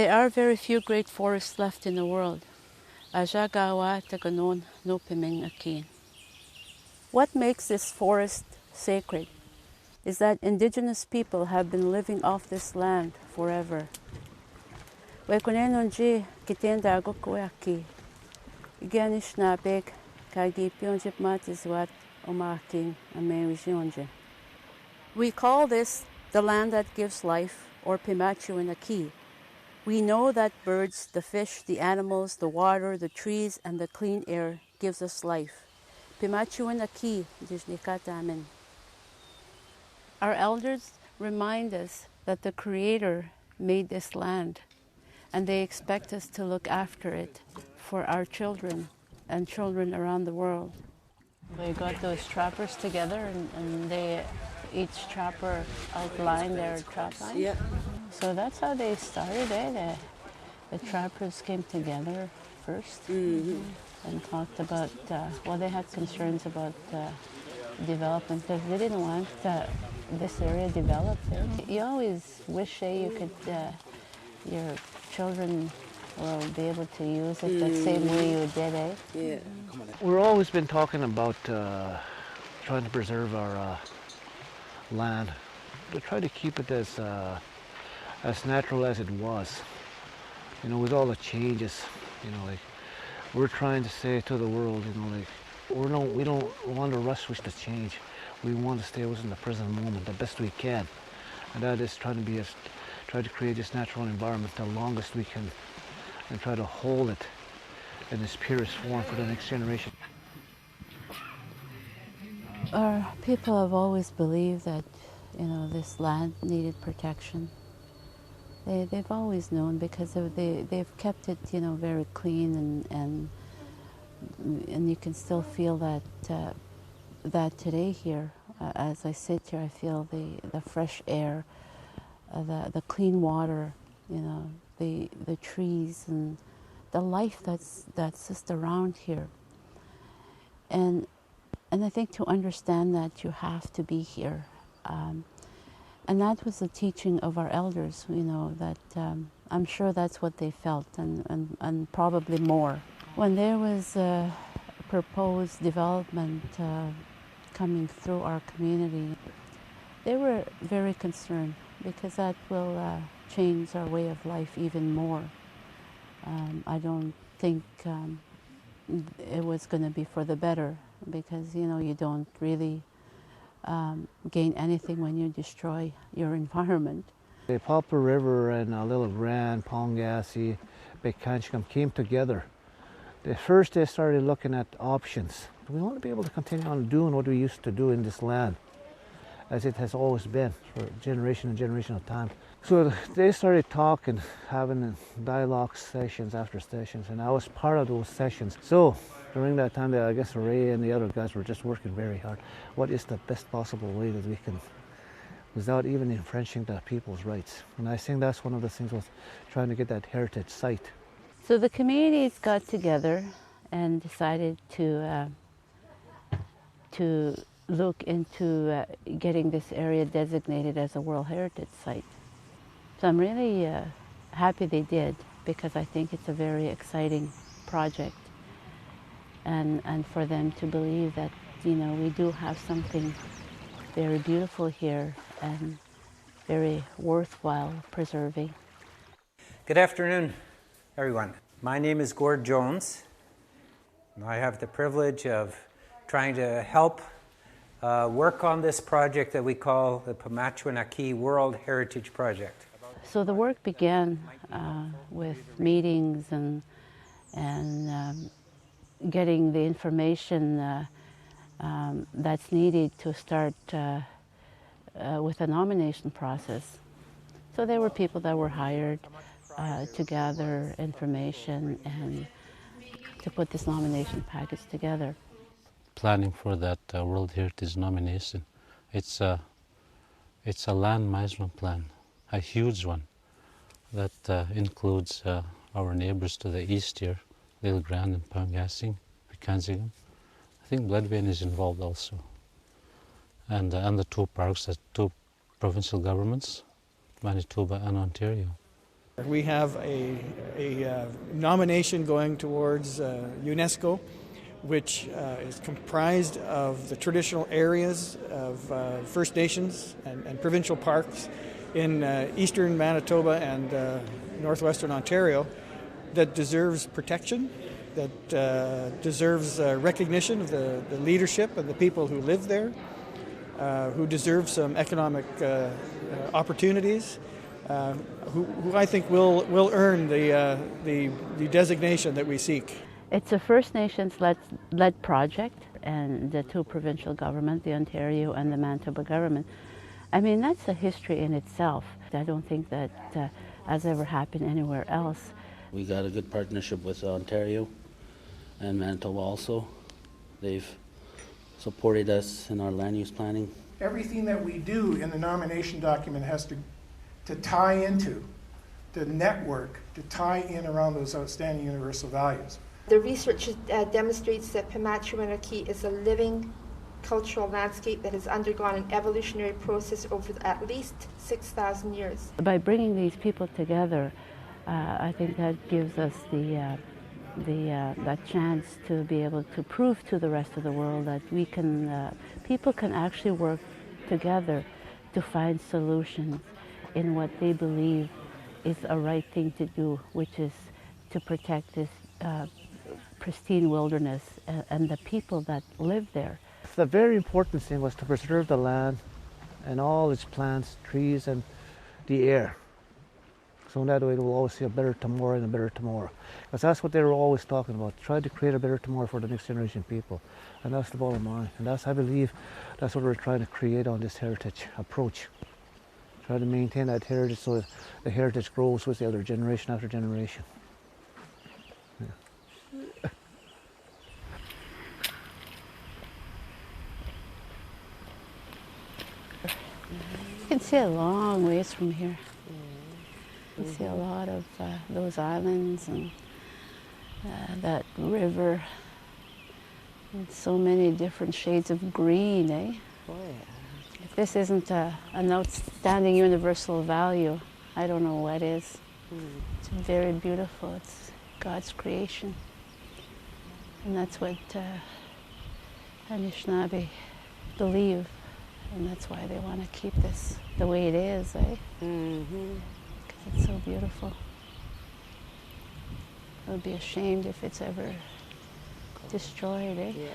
There are very few great forests left in the world. Ajagawa taganon no piming akin. What makes this forest sacred is that indigenous people have been living off this land forever. Wekunenonji kitenda gokuaki. Iganishnabek kagipionjip matizwat omakin amerizionje. We call this the land that gives life, or Pimachuinaki. We know that birds, the fish, the animals, the water, the trees, and the clean air gives us life. Pimachuinaki dijnikatamen. Our elders remind us that the Creator made this land, and they expect us to look after it for our children and children around the world. We got those trappers together, and they each trapper outlined their trap line. Yeah. So that's how they started, eh? The trappers came together first and talked about, they had concerns about development because they didn't want this area developed. You always wish you could, your children will be able to use it the same way you did, eh? Yeah. We've always been talking about trying to preserve our land, to try to keep it as natural as it was. You know, with all the changes, you know, like we're trying to say to the world, you know, like we don't want to rush with the change. We want to stay within the present moment the best we can, and that is try to create this natural environment the longest we can, and try to hold it in its purest form for the next generation. Our people have always believed that, you know, this land needed protection. They've always known because they've kept it, you know, very clean, and you can still feel that today here. As I sit here, I feel the fresh air, the clean water, you know, the trees and the life that's just around here. And I think to understand that you have to be here. And that was the teaching of our elders, you know, that I'm sure that's what they felt and probably more. When there was a proposed development coming through our community, they were very concerned because that will change our way of life even more. I don't think it was going to be for the better because, you know, you don't really gain anything when you destroy your environment. The Poplar River and Little Grand, Pongassi, Bekanchikam came together. First they started looking at options. We want to be able to continue on doing what we used to do in this land, as it has always been for generation and generation of time. So they started talking, having dialogue sessions after sessions, and I was part of those sessions. So during that time, I guess Ray and the other guys were just working very hard. What is the best possible way that we can, without even infringing the people's rights? And I think that's one of the things was trying to get that heritage site. So the communities got together and decided to look into getting this area designated as a World Heritage Site. So I'm really happy they did, because I think it's a very exciting project. And for them to believe that, you know, we do have something very beautiful here and very worthwhile preserving. Good afternoon, everyone. My name is Gord Jones. I have the privilege of trying to help work on this project that we call the Pimachuinaki World Heritage Project. So the work began with meetings and getting the information that's needed to start with a nomination process. So there were people that were hired to gather information and to put this nomination package together. Planning for that World Heritage nomination, it's a land management plan, a huge one that includes our neighbors to the east here, Little Grand and Pongassi, Bekanchikam. I think Bloodvein is involved also, and the two parks, the two provincial governments, Manitoba and Ontario. We have a nomination going towards UNESCO, which is comprised of the traditional areas of First Nations and provincial parks in eastern Manitoba and northwestern Ontario that deserves protection, that deserves recognition of the leadership of the people who live there, who deserve some economic opportunities, who I think will earn the designation that we seek. It's a First Nations-led project, and the two provincial governments, the Ontario and the Manitoba government. I mean, that's a history in itself. I don't think that has ever happened anywhere else. We got a good partnership with Ontario and Manitoba also. They've supported us in our land use planning. Everything that we do in the nomination document has to tie into the network, to tie in around those outstanding universal values. The research demonstrates that Pimatuanaki is a living cultural landscape that has undergone an evolutionary process over at least 6,000 years. By bringing these people together, I think that gives us that chance to be able to prove to the rest of the world that we can, people can actually work together to find solutions in what they believe is a right thing to do, which is to protect this pristine wilderness and the people that live there. The very important thing was to preserve the land and all its plants, trees, and the air. So in that way we'll always see a better tomorrow and a better tomorrow. Because that's what they were always talking about, try to create a better tomorrow for the next generation people. And that's the bottom line. And that's, I believe, that's what we're trying to create on this heritage approach. Try to maintain that heritage so that the heritage grows with the other generation after generation. Yeah. You can see a long ways from here. You can see a lot of those islands and that river, and so many different shades of green, eh? Oh, yeah. If this isn't an outstanding universal value, I don't know what is. It's very beautiful. It's God's creation. And that's what Anishinaabe believe. And that's why they want to keep this the way it is, eh? Because it's so beautiful. I would be ashamed if it's ever destroyed, eh? Yeah.